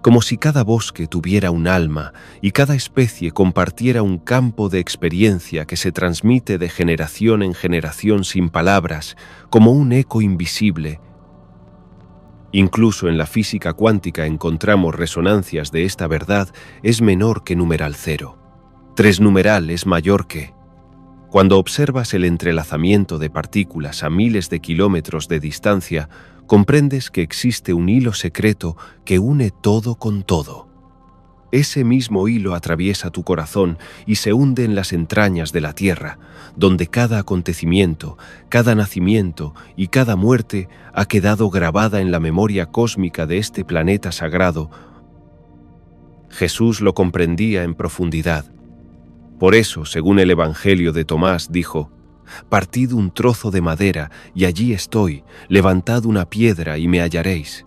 Speaker 1: Como si cada bosque tuviera un alma y cada especie compartiera un campo de experiencia que se transmite de generación en generación sin palabras, como un eco invisible. Incluso en la física cuántica encontramos resonancias de esta verdad. Es menor que numeral 0. 3 numeral es mayor que. Cuando observas el entrelazamiento de partículas a miles de kilómetros de distancia, comprendes que existe un hilo secreto que une todo con todo. Ese mismo hilo atraviesa tu corazón y se hunde en las entrañas de la Tierra, donde cada acontecimiento, cada nacimiento y cada muerte ha quedado grabada en la memoria cósmica de este planeta sagrado. Jesús lo comprendía en profundidad. Por eso, según el Evangelio de Tomás, dijo: «Partid un trozo de madera, y allí estoy, levantad una piedra y me hallaréis».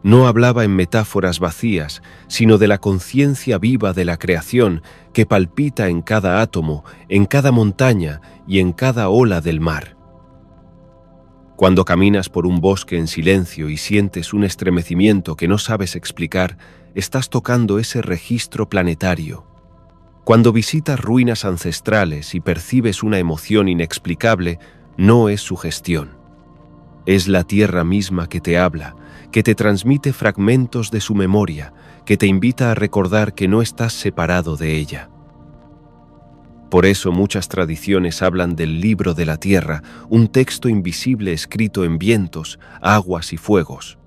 Speaker 1: No hablaba en metáforas vacías, sino de la conciencia viva de la creación que palpita en cada átomo, en cada montaña y en cada ola del mar. Cuando caminas por un bosque en silencio y sientes un estremecimiento que no sabes explicar, estás tocando ese registro planetario. Cuando visitas ruinas ancestrales y percibes una emoción inexplicable, no es sugestión. Es la Tierra misma que te habla, que te transmite fragmentos de su memoria, que te invita a recordar que no estás separado de ella. Por eso muchas tradiciones hablan del libro de la Tierra, un texto invisible escrito en vientos, aguas y fuegos.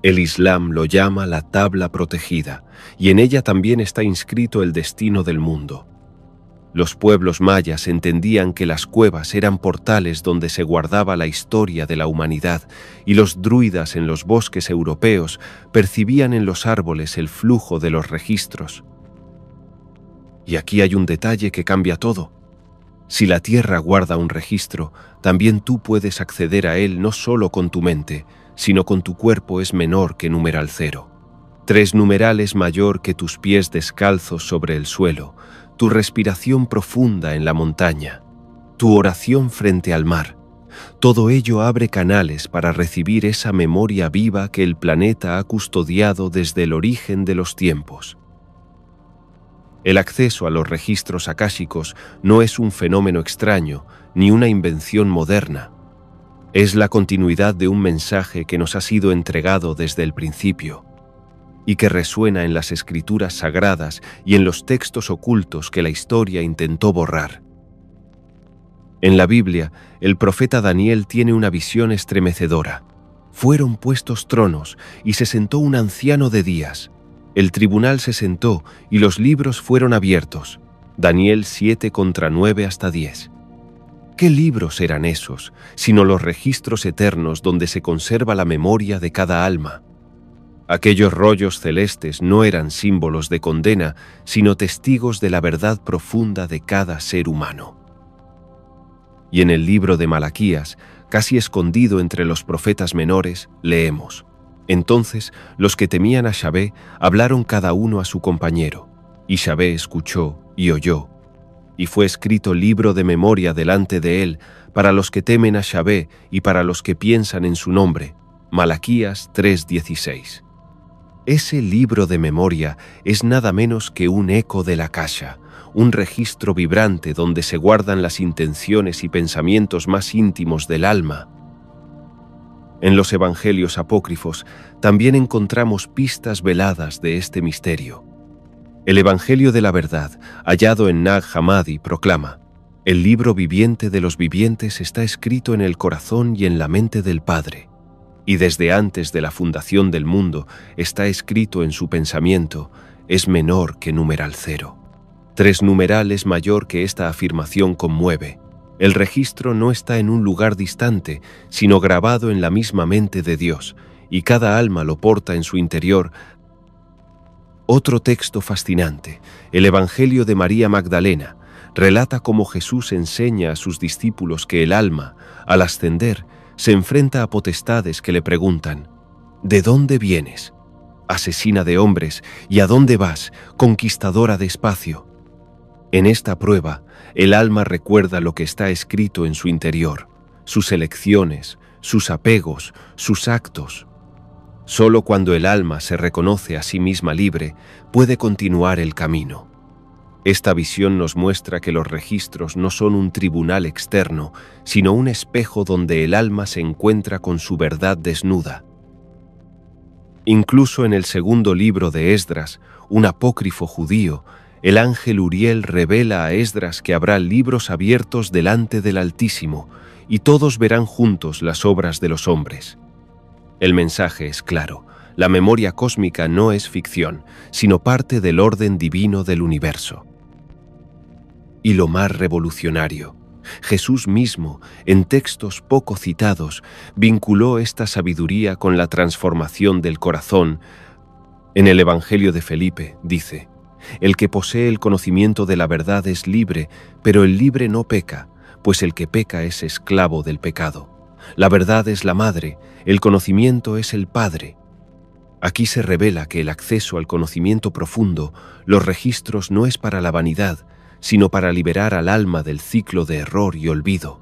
Speaker 1: El Islam lo llama la tabla protegida, y en ella también está inscrito el destino del mundo. Los pueblos mayas entendían que las cuevas eran portales donde se guardaba la historia de la humanidad, y los druidas en los bosques europeos percibían en los árboles el flujo de los registros. Y aquí hay un detalle que cambia todo. Si la Tierra guarda un registro, también tú puedes acceder a él no solo con tu mente, sino con tu cuerpo. Es menor que numeral 0. 3 numeral es mayor que tus pies descalzos sobre el suelo, tu respiración profunda en la montaña, tu oración frente al mar. Todo ello abre canales para recibir esa memoria viva que el planeta ha custodiado desde el origen de los tiempos. El acceso a los registros akáshicos no es un fenómeno extraño ni una invención moderna. Es la continuidad de un mensaje que nos ha sido entregado desde el principio y que resuena en las escrituras sagradas y en los textos ocultos que la historia intentó borrar. En la Biblia, el profeta Daniel tiene una visión estremecedora. Fueron puestos tronos y se sentó un anciano de días. El tribunal se sentó y los libros fueron abiertos. Daniel 7:9 hasta 10. ¿Qué libros eran esos, sino los registros eternos donde se conserva la memoria de cada alma? Aquellos rollos celestes no eran símbolos de condena, sino testigos de la verdad profunda de cada ser humano. Y en el libro de Malaquías, casi escondido entre los profetas menores, leemos: «Entonces los que temían a Yahvé hablaron cada uno a su compañero, y Yahvé escuchó y oyó. Y fue escrito libro de memoria delante de él para los que temen a Yahvé y para los que piensan en su nombre». Malaquías 3:16. Ese libro de memoria es nada menos que un eco de la Akasha, un registro vibrante donde se guardan las intenciones y pensamientos más íntimos del alma. En los evangelios apócrifos también encontramos pistas veladas de este misterio. El Evangelio de la Verdad, hallado en Nag Hammadi, proclama: el libro viviente de los vivientes está escrito en el corazón y en la mente del Padre, y desde antes de la fundación del mundo está escrito en su pensamiento, es menor que numeral 0. 3 numeral es mayor que esta afirmación conmueve. El registro no está en un lugar distante, sino grabado en la misma mente de Dios, y cada alma lo porta en su interior. Otro texto fascinante, el Evangelio de María Magdalena, relata cómo Jesús enseña a sus discípulos que el alma, al ascender, se enfrenta a potestades que le preguntan: ¿de dónde vienes? Asesina de hombres, ¿y a dónde vas, conquistadora de espacio? En esta prueba, el alma recuerda lo que está escrito en su interior, sus elecciones, sus apegos, sus actos. Solo cuando el alma se reconoce a sí misma libre, puede continuar el camino. Esta visión nos muestra que los registros no son un tribunal externo, sino un espejo donde el alma se encuentra con su verdad desnuda. Incluso en el segundo libro de Esdras, un apócrifo judío, el ángel Uriel revela a Esdras que habrá libros abiertos delante del Altísimo, y todos verán juntos las obras de los hombres. El mensaje es claro: la memoria cósmica no es ficción, sino parte del orden divino del universo. Y lo más revolucionario, Jesús mismo, en textos poco citados, vinculó esta sabiduría con la transformación del corazón. En el Evangelio de Felipe dice: el que posee el conocimiento de la verdad es libre, pero el libre no peca, pues el que peca es esclavo del pecado. La verdad es la madre, el conocimiento es el padre. Aquí se revela que el acceso al conocimiento profundo, los registros, no es para la vanidad, sino para liberar al alma del ciclo de error y olvido.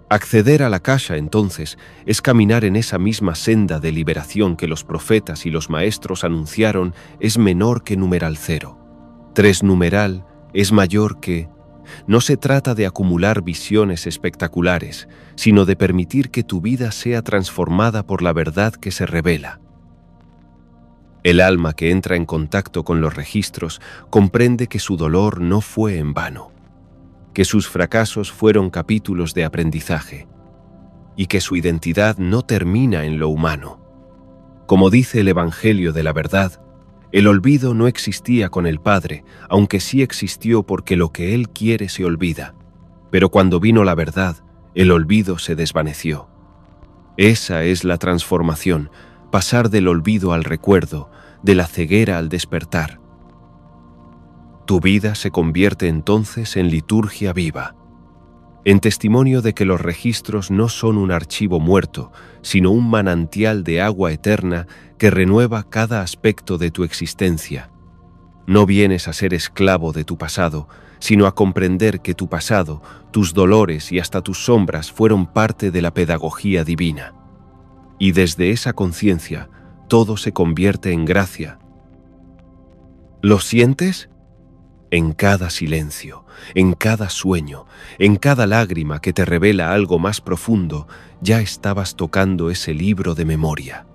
Speaker 1: Acceder a la Akasha, entonces, es caminar en esa misma senda de liberación que los profetas y los maestros anunciaron. Es menor que numeral 0. 3 numeral es mayor que... No se trata de acumular visiones espectaculares, sino de permitir que tu vida sea transformada por la verdad que se revela. El alma que entra en contacto con los registros comprende que su dolor no fue en vano, que sus fracasos fueron capítulos de aprendizaje, y que su identidad no termina en lo humano. Como dice el Evangelio de la Verdad, el olvido no existía con el Padre, aunque sí existió porque lo que Él quiere se olvida. Pero cuando vino la verdad, el olvido se desvaneció. Esa es la transformación, pasar del olvido al recuerdo, de la ceguera al despertar. Tu vida se convierte entonces en liturgia viva, en testimonio de que los registros no son un archivo muerto, sino un manantial de agua eterna que renueva cada aspecto de tu existencia. No vienes a ser esclavo de tu pasado, sino a comprender que tu pasado, tus dolores y hasta tus sombras fueron parte de la pedagogía divina. Y desde esa conciencia, todo se convierte en gracia. ¿Lo sientes? En cada silencio, en cada sueño, en cada lágrima que te revela algo más profundo, ya estabas tocando ese libro de memoria.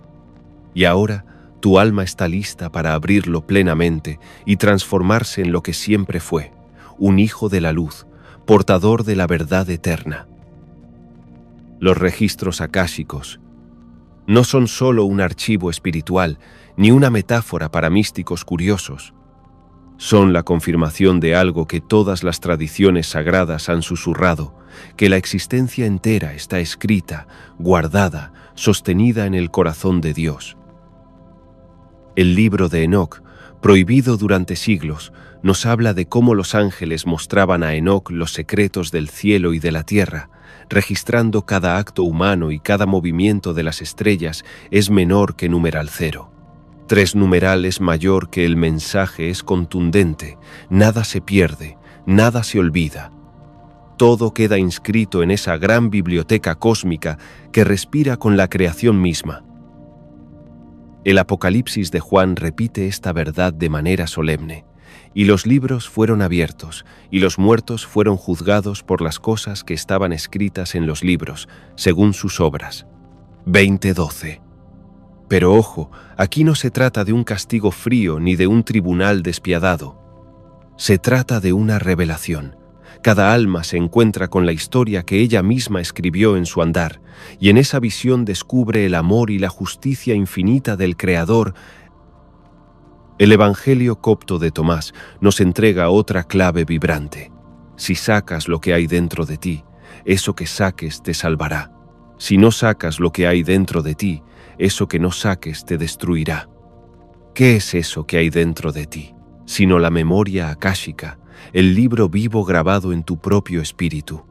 Speaker 1: Y ahora tu alma está lista para abrirlo plenamente y transformarse en lo que siempre fue, un hijo de la luz, portador de la verdad eterna. Los registros akáshicos no son solo un archivo espiritual, ni una metáfora para místicos curiosos. Son la confirmación de algo que todas las tradiciones sagradas han susurrado, que la existencia entera está escrita, guardada, sostenida en el corazón de Dios. El libro de Enoc, prohibido durante siglos, nos habla de cómo los ángeles mostraban a Enoc los secretos del cielo y de la tierra, registrando cada acto humano y cada movimiento de las estrellas. Es menor que numeral 0. 3 numeral es mayor que el mensaje, es contundente, nada se pierde, nada se olvida. Todo queda inscrito en esa gran biblioteca cósmica que respira con la creación misma. El Apocalipsis de Juan repite esta verdad de manera solemne. Y los libros fueron abiertos, y los muertos fueron juzgados por las cosas que estaban escritas en los libros, según sus obras. 20:12. Pero ojo, aquí no se trata de un castigo frío ni de un tribunal despiadado. Se trata de una revelación. Cada alma se encuentra con la historia que ella misma escribió en su andar, y en esa visión descubre el amor y la justicia infinita del Creador. El Evangelio copto de Tomás nos entrega otra clave vibrante. Si sacas lo que hay dentro de ti, eso que saques te salvará. Si no sacas lo que hay dentro de ti, eso que no saques te destruirá. ¿Qué es eso que hay dentro de ti? Sino la memoria akáshica, el libro vivo grabado en tu propio espíritu.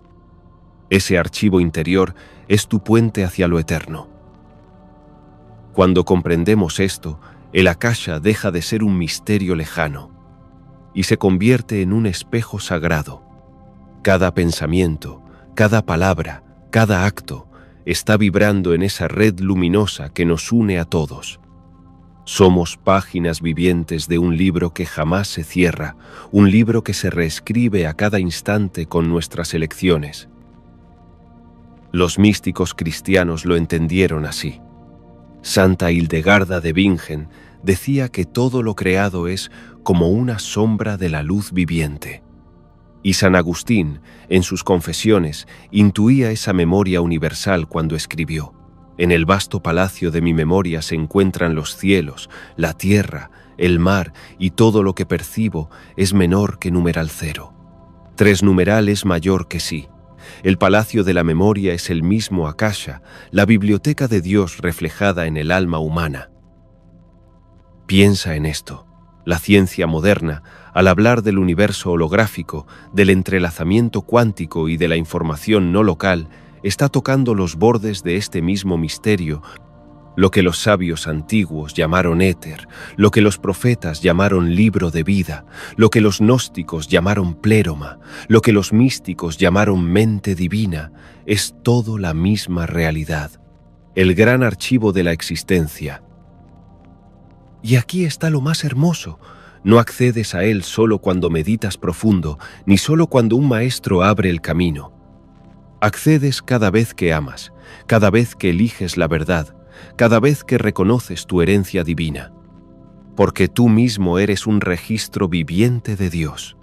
Speaker 1: Ese archivo interior es tu puente hacia lo eterno. Cuando comprendemos esto, el Akasha deja de ser un misterio lejano y se convierte en un espejo sagrado. Cada pensamiento, cada palabra, cada acto está vibrando en esa red luminosa que nos une a todos. Somos páginas vivientes de un libro que jamás se cierra, un libro que se reescribe a cada instante con nuestras elecciones. Los místicos cristianos lo entendieron así. Santa Hildegarda de Bingen decía que todo lo creado es como una sombra de la luz viviente. Y San Agustín, en sus Confesiones, intuía esa memoria universal cuando escribió: en el vasto palacio de mi memoria se encuentran los cielos, la tierra, el mar, y todo lo que percibo es menor que numeral 0. 3 numeral es mayor que sí. El palacio de la memoria es el mismo Akasha, la biblioteca de Dios reflejada en el alma humana. Piensa en esto. La ciencia moderna, al hablar del universo holográfico, del entrelazamiento cuántico y de la información no local, está tocando los bordes de este mismo misterio, lo que los sabios antiguos llamaron éter, lo que los profetas llamaron libro de vida, lo que los gnósticos llamaron pléroma, lo que los místicos llamaron mente divina, es todo la misma realidad, el gran archivo de la existencia. Y aquí está lo más hermoso. No accedes a él solo cuando meditas profundo, ni solo cuando un maestro abre el camino. Accedes cada vez que amas, cada vez que eliges la verdad, cada vez que reconoces tu herencia divina, porque tú mismo eres un registro viviente de Dios.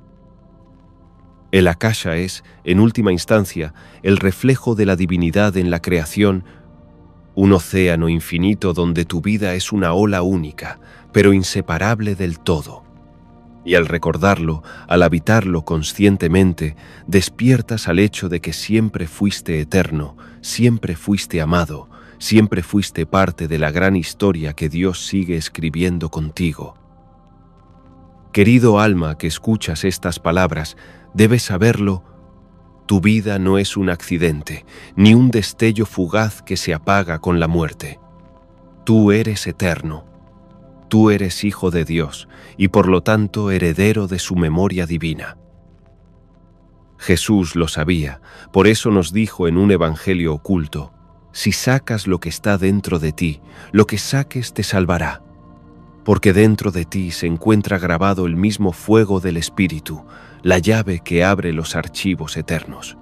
Speaker 1: El Akasha es, en última instancia, el reflejo de la divinidad en la creación, un océano infinito donde tu vida es una ola única, pero inseparable del todo. Y al recordarlo, al habitarlo conscientemente, despiertas al hecho de que siempre fuiste eterno, siempre fuiste amado, siempre fuiste parte de la gran historia que Dios sigue escribiendo contigo. Querido alma que escuchas estas palabras, debes saberlo. Tu vida no es un accidente, ni un destello fugaz que se apaga con la muerte. Tú eres eterno. Tú eres hijo de Dios y por lo tanto heredero de su memoria divina. Jesús lo sabía, por eso nos dijo en un evangelio oculto: si sacas lo que está dentro de ti, lo que saques te salvará, porque dentro de ti se encuentra grabado el mismo fuego del Espíritu, la llave que abre los archivos eternos.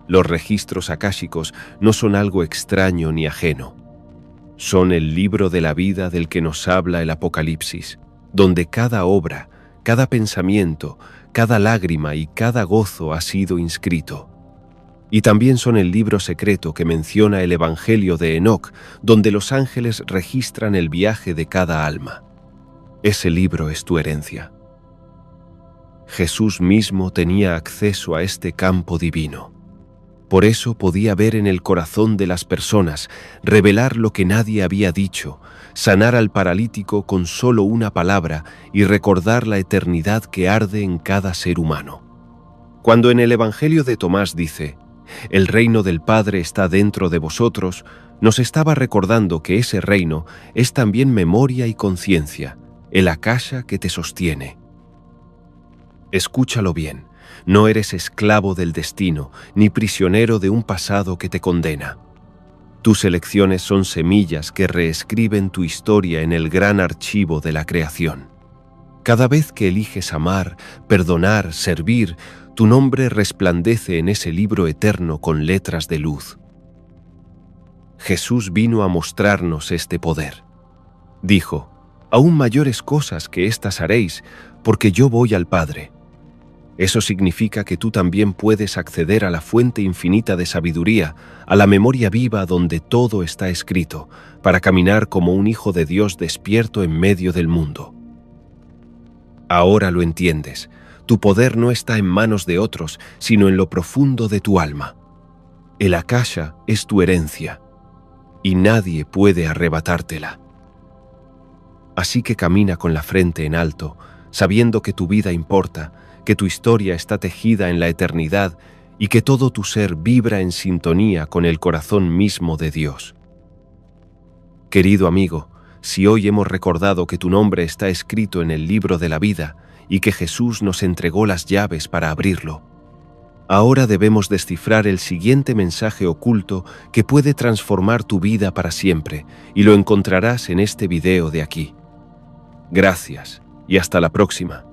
Speaker 1: Los registros akáshicos no son algo extraño ni ajeno. Son el libro de la vida del que nos habla el Apocalipsis, donde cada obra, cada pensamiento, cada lágrima y cada gozo ha sido inscrito. Y también son el libro secreto que menciona el Evangelio de Enoc, donde los ángeles registran el viaje de cada alma. Ese libro es tu herencia. Jesús mismo tenía acceso a este campo divino. Por eso podía ver en el corazón de las personas, revelar lo que nadie había dicho, sanar al paralítico con solo una palabra y recordar la eternidad que arde en cada ser humano. Cuando en el Evangelio de Tomás dice: el reino del Padre está dentro de vosotros, nos estaba recordando que ese reino es también memoria y conciencia, el Akasha que te sostiene. Escúchalo bien, no eres esclavo del destino, ni prisionero de un pasado que te condena. Tus elecciones son semillas que reescriben tu historia en el gran archivo de la creación. Cada vez que eliges amar, perdonar, servir, tu nombre resplandece en ese libro eterno con letras de luz. Jesús vino a mostrarnos este poder. Dijo: «Aún mayores cosas que estas haréis, porque yo voy al Padre». Eso significa que tú también puedes acceder a la fuente infinita de sabiduría, a la memoria viva donde todo está escrito, para caminar como un hijo de Dios despierto en medio del mundo. Ahora lo entiendes. Tu poder no está en manos de otros, sino en lo profundo de tu alma. El Akasha es tu herencia, y nadie puede arrebatártela. Así que camina con la frente en alto, sabiendo que tu vida importa, que tu historia está tejida en la eternidad y que todo tu ser vibra en sintonía con el corazón mismo de Dios. Querido amigo, si hoy hemos recordado que tu nombre está escrito en el libro de la vida y que Jesús nos entregó las llaves para abrirlo, ahora debemos descifrar el siguiente mensaje oculto que puede transformar tu vida para siempre, y lo encontrarás en este video de aquí. Gracias y hasta la próxima.